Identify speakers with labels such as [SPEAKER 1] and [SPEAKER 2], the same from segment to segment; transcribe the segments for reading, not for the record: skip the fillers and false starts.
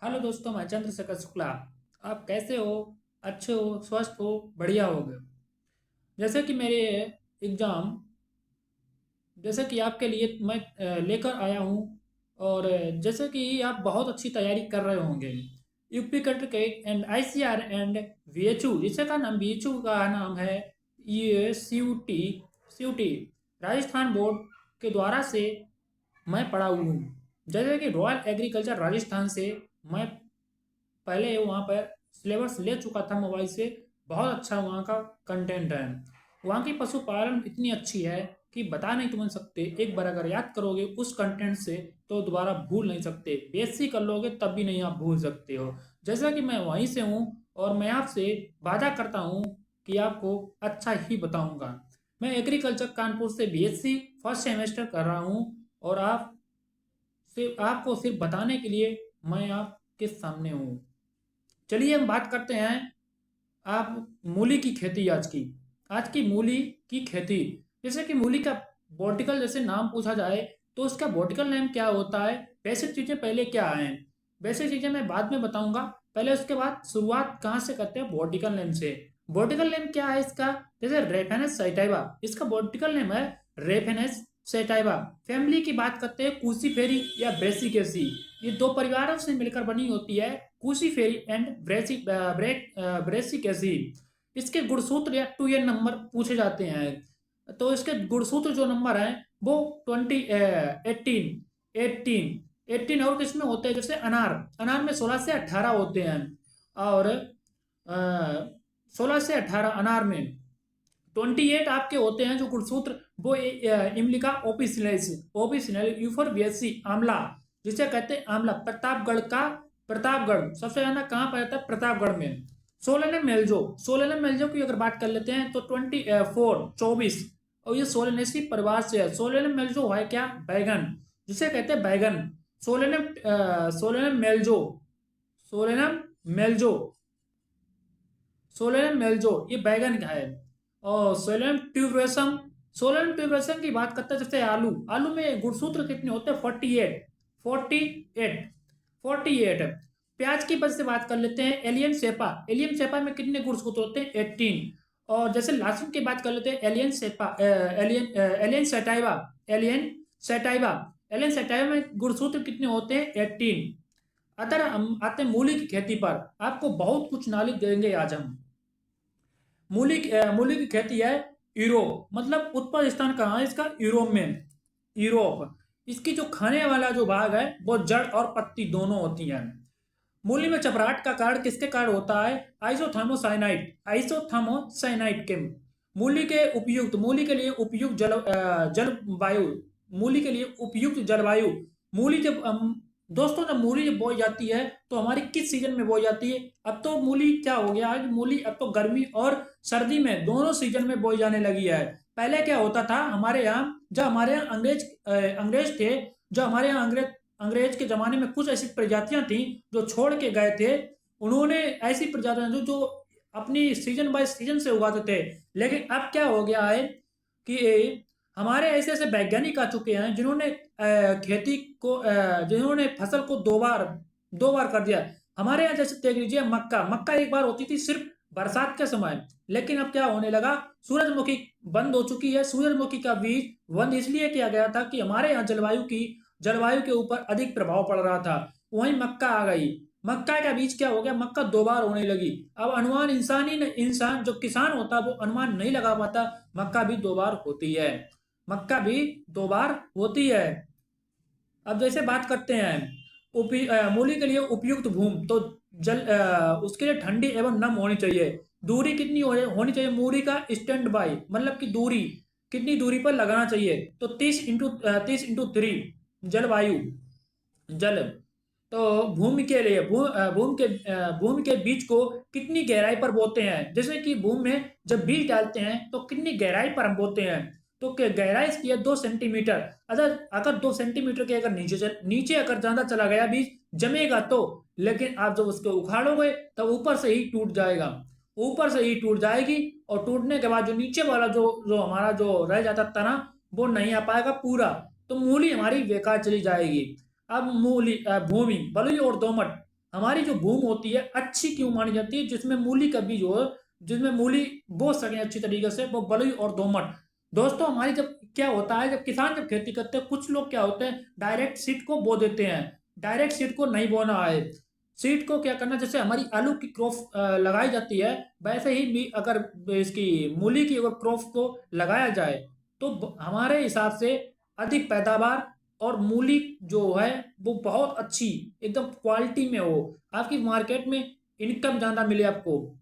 [SPEAKER 1] Hello दोस्तों, मैं चंद्रशेखर शुक्ला। आप कैसे हो? अच्छे हो, स्वस्थ हो, बढ़िया होगे। जैसे कि मेरे एग्ज़ाम, जैसे कि आपके लिए मैं लेकर आया हूँ। और जैसे कि आप बहुत अच्छी तैयारी कर रहे होंगे। यूपी कटेट एंड आईसीआर एंड वीएचयू, जिसका का नाम वीएचयू का नाम है ये सीयूटी राजस्थान बोर्ड के द्वारा से मैं पढ़ा हुआ हूँ। जैसे कि रॉयल एग्रीकल्चर राजस्थान से मैं पहले वहाँ पर सिलेबस ले चुका था मोबाइल से। बहुत अच्छा वहाँ का कंटेंट है। वहाँ की पशुपालन इतनी अच्छी है कि बता नहीं तुम्हें सकते। एक बार अगर याद करोगे उस कंटेंट से तो दोबारा भूल नहीं सकते। बेसिक कर लोगे तब भी नहीं आप भूल सकते हो। जैसा कि मैं वहीं से हूँ और मैं आपसे वादा करता हूँ कि आपको अच्छा ही बताऊंगा। मैं एग्रीकल्चर कानपुर से बीएससी फर्स्ट सेमेस्टर कर रहा हूँ। और आपको सिर्फ बताने के लिए मैं आपके सामने हूँ। चलिए हम बात करते हैं आप मूली की खेती। आज की मूली की खेती। जैसे कि मूली का बॉटिकल जैसे नाम पूछा जाए तो उसका बॉटिकल नेम क्या होता है, बेसिक चीजें पहले क्या आए। बेसिक चीजें मैं बाद में बताऊंगा। पहले उसके बाद शुरुआत कहाँ से करते हैं? बॉटिकल नेम से। बॉटिकल नेम क्या है इसका? जैसे रेफेनस सैटाइवा, इसका बॉटिकल नेम है रेफेनस सैटाइवा। फैमिली की बात करते हैं कूसीफेरी या ब्रेसिकेसी। ये दो परिवारों से मिलकर बनी होती है, कूसीफेरी एंड ब्रेसिकेसी। इसके गुणसूत्र या 2n नंबर पूछे जाते हैं। तो इसके गुणसूत्र जो नंबर हैं वो 18 और किसमें होते हैं? जैसे अनार, अनार में 16 से 18 होते हैं। और 16 से 18 अनार में 28 आपके होते हैं जो गुणसूत्र, वो इमलिका ओपिसिनलिस, ओपिसिनल यूफोरबिएसी आंवला, जिसे कहते हैं आंवला। प्रतापगढ़ सबसे ज्यादा कहाँ पर रहता है? प्रतापगढ़ में। सोलेनम मेल्जो की अगर बात कर लेते हैं तो 24। और ये सोलेनेसी परिवार से है। सोलेनम मेल्जो है क्या? बैगन, जिसे कहते हैं बैगन। सोलेनम मेल्जो सोलेनम मेल्जो सोलेनम मेल्जो ये बैगन का है। और सोलेनम ट्यूबरसम की बात करते हैं। जैसे आलू, आलू में गुणसूत्र कितने होते हैं? 48। 48। प्याज की वजह से बात कर लेते हैं। एलियन सेपा में कितने गुणसूत्र होते हैं? 18। और जैसे लहसुन की बात कर लेते हैं। एलियन सेटाइवा एलियन सेटाइवा में गुणसूत्र कितने होते हैं? 18। अगर हम आते हैं मूली की खेती पर, आपको बहुत कुछ नॉलेज देंगे आज हम। मूली की खेती है यूरोप, मतलब उत्पत्ति स्थान कहाँ है इसका? यूरोप में। यूरोप। इसकी जो खाने वाला जो भाग है वो जड़ और पत्ती दोनों होती हैं। मूली में चपराहट का कारण किसके कारण होता है? आइसोथर्मोसाइनाइट के। मूली के लिए उपयुक्त जलवायु। मूली के लिए उपयुक्त जलवायु। मूली जब दोस्तों, जब मूली जब बोई जाती है तो हमारी किस सीजन में बोई जाती है? अब तो मूली क्या हो गया है, मूली अब तो गर्मी और सर्दी में दोनों सीजन में बोई जाने लगी है। पहले क्या होता था हमारे यहाँ, जब हमारे यहाँ अंग्रेज थे, जो हमारे यहाँ अंग्रेज के जमाने में कुछ ऐसी प्रजातियां थी जो छोड़ के गए थे। उन्होंने ऐसी प्रजातियां जो अपनी सीजन बाय सीजन से उगाते थे। लेकिन अब क्या हो गया है कि हमारे ऐसे ऐसे वैज्ञानिक आ चुके हैं जिन्होंने खेती को जिन्होंने फसल को दो बार कर दिया। हमारे यहाँ जैसे देख लीजिए, मक्का मक्का एक बार होती थी सिर्फ बरसात के समय। लेकिन अब क्या होने लगा? सूरजमुखी बंद हो चुकी है। सूरजमुखी का बीज बंद इसलिए किया गया था कि हमारे यहाँ जलवायु के ऊपर अधिक प्रभाव पड़ रहा था। वहीं मक्का आ गई। मक्का का बीज क्या हो गया? मक्का दो बार होने लगी। अब अनुमान इंसान जो किसान होता है वो अनुमान नहीं लगा पाता। मक्का भी दो बार होती है। मक्का भी दो बार होती है। अब जैसे बात करते हैं मूली के लिए उपयुक्त भूमि, तो उसके लिए ठंडी एवं नम होनी चाहिए। दूरी कितनी होनी चाहिए मूली का? स्टैंड बाई, मतलब कि दूरी कितनी दूरी पर लगाना चाहिए? तो 30x3 जलवायु जल। तो भूमि के बीज को कितनी गहराई पर बोते हैं? जैसे कि भूमि में जब बीज डालते हैं तो कितनी गहराई पर हम बोते हैं? तो गहराई इसकी है 2 सेंटीमीटर। अगर अगर 2 सेंटीमीटर के अगर नीचे अगर ज्यादा चला गया बीज जमेगा तो। लेकिन आप जब उसको उखाड़ोगे तब ऊपर से ही टूट जाएगा। ऊपर से ही टूट जाएगी। और टूटने के बाद जो नीचे वाला जो जो हमारा जो रह जाता तना, वो नहीं आ पाएगा पूरा। तो मूली हमारी बेकार चली जाएगी। अब भूमि बलुई और दोमट। हमारी जो भूमि होती है अच्छी क्यों मानी जाती है, जिसमें मूली का बीज हो, जिसमें मूली बो सके अच्छी तरीके से, वो बलुई और दोमट। दोस्तों हमारी जब क्या होता है, जब किसान जब खेती करते हैं, कुछ लोग क्या होते हैं डायरेक्ट सीड को बो देते हैं। डायरेक्ट सीड को नहीं बोना है। सीड को क्या करना, जैसे हमारी आलू की क्रॉप लगाई जाती है, वैसे ही अगर इसकी मूली की अगर क्रॉप को लगाया जाए तो हमारे हिसाब से अधिक पैदावार और मूली जो है वो बहुत अच्छी एकदम क्वालिटी में हो, आपकी मार्केट में इनकम ज़्यादा मिले आपको।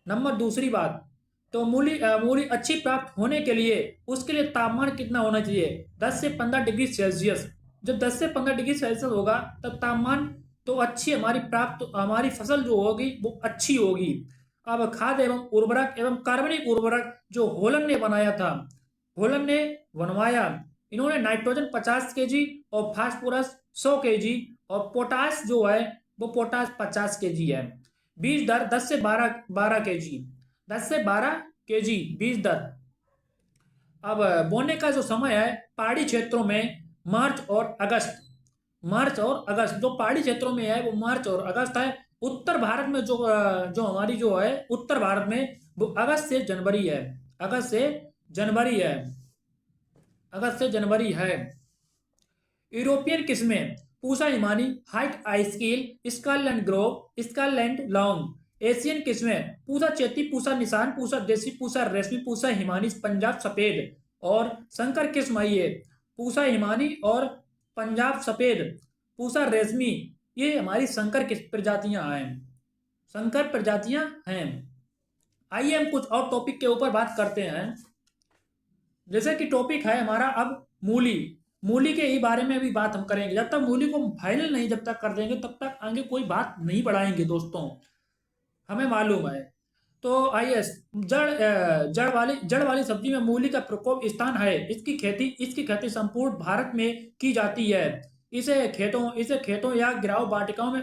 [SPEAKER 1] नंबर दूसरी बात, तो मूली अच्छी प्राप्त होने के लिए उसके लिए तापमान कितना होना चाहिए, 10 से 15 डिग्री सेल्सियस। जब 10 से 15 डिग्री सेल्सियस होगा तब तापमान तो अच्छी हमारी प्राप्त हमारी फसल जो होगी वो अच्छी होगी। अब खाद एवं उर्वरक एवं कार्बनिक उर्वरक जो होलन ने बनाया था, होलन ने बनवाया, इन्होंने नाइट्रोजन 50 kg और फास्फोरस 100 kg और पोटास जो है वो पोटास 50 kg है। बीज दर 10 से 12 kg, 10 से 12 kg बीज दर। अब बोने का जो समय है पहाड़ी क्षेत्रों में मार्च और अगस्त, मार्च और अगस्त जो पहाड़ी क्षेत्रों में है वो मार्च और अगस्त है। उत्तर भारत में जो हमारी जो है उत्तर भारत में वो अगस्त से जनवरी है, अगस्त से जनवरी है, अगस्त से जनवरी है। यूरोपियन किस्में पूसा हिमानी, हाइट आई स्केल, Scotland grove, Scotland long. Asian किस्में पूसा चेती, पूसा निशान, पूसा देसी, पूसा रेशमी, पूसा हिमानी, पंजाब सफेद। और संकर किस्म आई है पूसा हिमानी और पंजाब सफेद, पूसा रेशमी। ये हमारी संकर किस्म प्रजातियां हैं, संकर प्रजातियां हैं। आइए हम कुछ और टॉपिक के ऊपर बात करते हैं। जैसे कि टॉपिक है हमारा अब मूली, मूली के ही बारे में भी बात हम करेंगे। जब तक मूली को फाइनल नहीं जब तक कर देंगे तब तक आगे कोई बात नहीं बढ़ाएंगे दोस्तों, हमें मालूम है। तो आइए, जड़ वाली सब्जी में मूली का प्रकोप स्थान है। इसकी खेती संपूर्ण भारत में की जाती है। इसे खेतों या गिराव वाटिकाओं में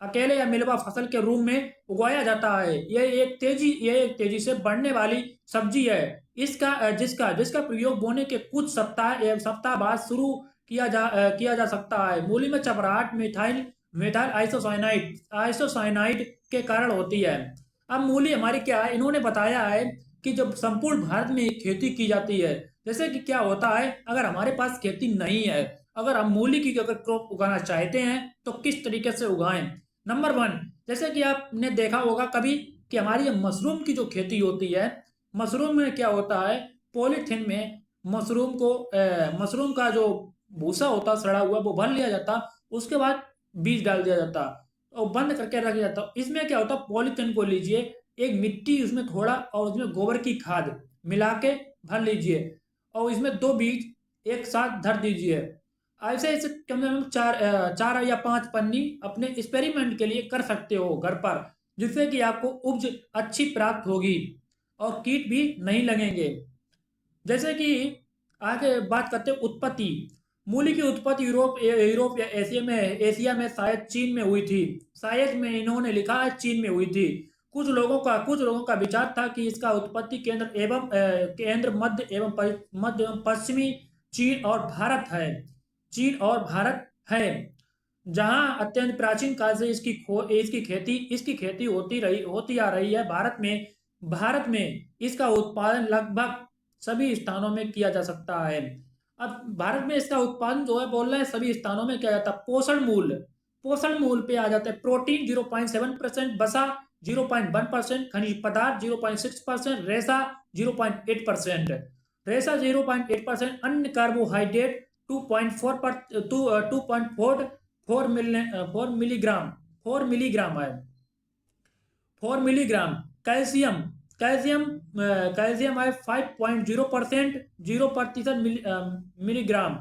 [SPEAKER 1] अकेले या मिलवा फसल के रूप में उगाया जाता है। यह एक तेजी से बढ़ने वाली सब्जी है। जिसका प्रयोग बोने के कुछ सप्ताह बाद शुरू किया जा सकता है। मूली में चपराहट मिथाइल मिथाइल आइसोसाइनाइड के कारण होती है। अब मूली हमारी क्या है, इन्होंने बताया है कि जब संपूर्ण भारत में खेती की जाती है। जैसे कि क्या होता है, अगर हमारे पास खेती नहीं है, अगर हम मूली की अगर क्रॉप उगाना चाहते हैं तो किस तरीके से उगाएं। नंबर वन, जैसे कि आपने देखा होगा कभी कि हमारी मशरूम की जो खेती होती है, मशरूम में क्या होता है, पॉलीथीन में मशरूम का जो भूसा होता सड़ा हुआ वो भर लिया जाता, उसके बाद बीज डाल दिया जाता और बंद करके रख दिया जाता। इसमें क्या होता, पॉलीथीन को लीजिए, एक मिट्टी उसमें थोड़ा और उसमें गोबर की खाद मिला के भर लीजिए और इसमें दो बीज एक साथ धर दीजिए। ऐसे ऐसे कम से कम चार या पांच पन्नी अपने एक्सपेरिमेंट के लिए कर सकते हो घर पर, जिससे कि आपको उपज अच्छी प्राप्त होगी और कीट भी नहीं लगेंगे। जैसे कि आगे बात करते हैं उत्पत्ति। मूली की उत्पत्ति यूरोप या एशिया में शायद चीन में हुई थी। शायद में इन्होंने लिखा है चीन में हुई थी। कुछ लोगों का विचार था कि इसका उत्पत्ति केंद्र मध्य एवं पश्चिमी चीन और भारत है, जहां अत्यंत प्राचीन काल से इसकी खेती होती आ रही है। भारत में इसका उत्पादन लगभग सभी स्थानों में किया जा सकता है। अब भारत में इसका उत्पादन जो है बोल रहे हैं सभी स्थानों में किया जाता है। पोषण मूल पे आ जाता है। प्रोटीन 0.7%, वसा 0.1%, खनिज पदार्थ 0.6%, रेशा 0.8%, अन्य कार्बोहाइड्रेट 2.44 मिलीग्राम है। 4 मिलीग्राम। कैल्शियम कैल्शियम कैल्शियम है 5.0%, 0% मिलीग्राम।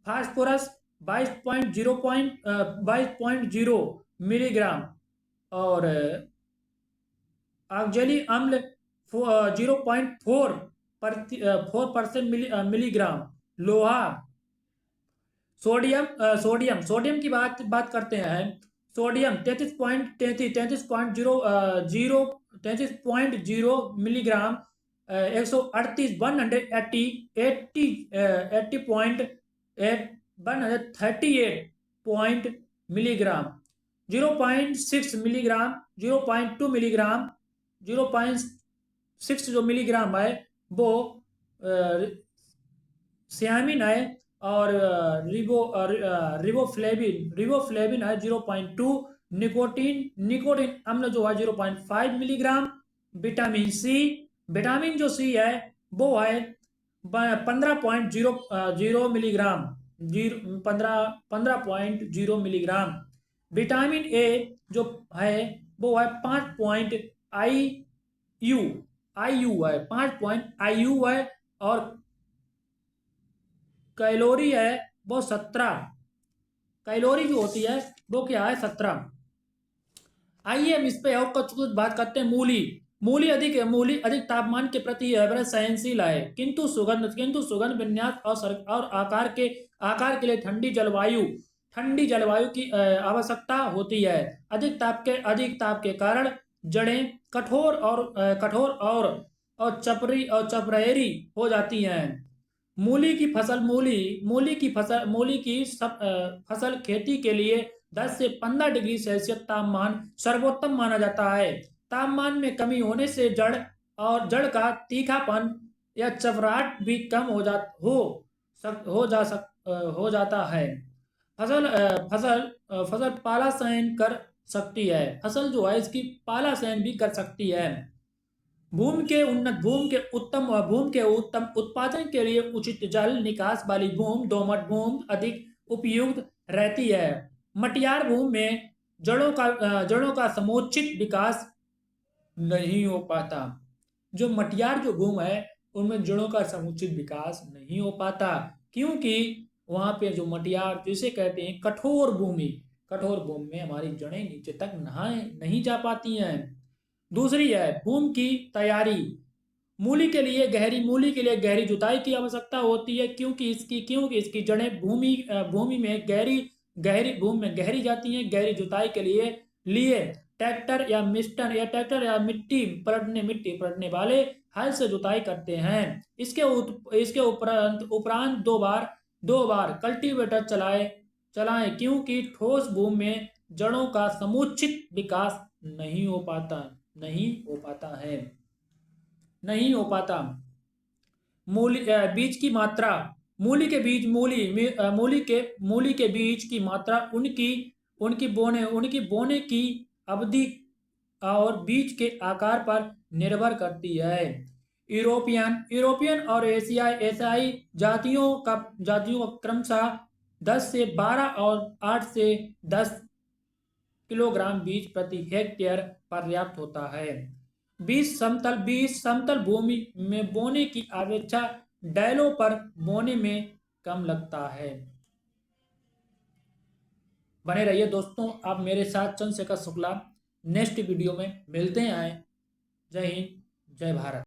[SPEAKER 1] Phosphorus 22.0 milligram. और ऑक्जेली अम्ल 0.4% मिलीग्राम। लोहा, सोडियम की बात करते हैं। Sodium 33.0 milligram 138 138 milligram, 0.6 milligram, 0.2 milligram, 0.6 जो मिलीग्राम है वो सियामिन है, और रिबोफ्लेविन है 0.2, निकोटीन अम्ल जो है 0.5 मिलीग्राम, विटामिन सी, विटामिन जो सी है वो है 15.0 मिलीग्राम, 15.0 मिलीग्राम। विटामिन ए जो है वो है 5 है, 5 है। और कैलोरी है वो 17, कैलोरी जो होती है वो क्या है 17। आइए हम इस पे और कुछ बात करते हैं। मूली अधिक तापमान के प्रति सहनशील है, किंतु सुगंध विन्यास और आकार के लिए ठंडी जलवायु की आवश्यकता होती है। अधिक ताप के कारण जड़ें कठोर और चपरेरी हो जाती हैं। मूली की फसल खेती के लिए 10 से 15 डिग्री सेल्सियस तापमान सर्वोत्तम माना जाता है। तापमान में कमी होने से जड़ का तीखापन या चपराहट भी कम हो जाता है। फसल पाला सहन कर सकती है। फसल जो है इसकी पाला सहन भी कर सकती है। भूमि के उत्तम उत्पादन के लिए उचित जल निकास वाली दोमट भूमि अधिक उपयुक्त रहती है। मटियार भूमि में जड़ों का समुचित विकास नहीं हो पाता। जो मटियार जो भूमि है उनमें जड़ों का समुचित विकास नहीं हो पाता, क्योंकि वहां पे जो मटियार जिसे कहते हैं कठोर भूमि में हमारी जड़ें नीचे तक नहीं जा पाती हैं। दूसरी है भूमि की तैयारी। मूली के लिए गहरी जुताई की आवश्यकता होती है, क्योंकि इसकी जड़ें भूमि में गहरी जाती हैं। गहरी जुताई के लिए ट्रैक्टर या मिट्टी पलटने वाले हल से जुताई करते हैं। इसके उपरांत दो बार कल्टीवेटर चलाएं, क्योंकि ठोस भूमि में जड़ों का समुचित विकास नहीं हो पाता। बीज की मात्रा। मूली के बीज की मात्रा उनकी बोने की अवधि और बीज के आकार पर निर्भर करती है। यूरोपियन और एशियाई जातियों का क्रमशः 10 से 12 और 8 से 10 किलोग्राम बीज प्रति हेक्टेयर पर्याप्त होता है। बीज समतल भूमि में बोने की अपेक्षा डैलों पर बोने में कम लगता है। बने रहिए दोस्तों आप मेरे साथ। चंद्रशेखर शुक्ला। नेक्स्ट वीडियो में मिलते हैं। जय हिंद, जय भारत।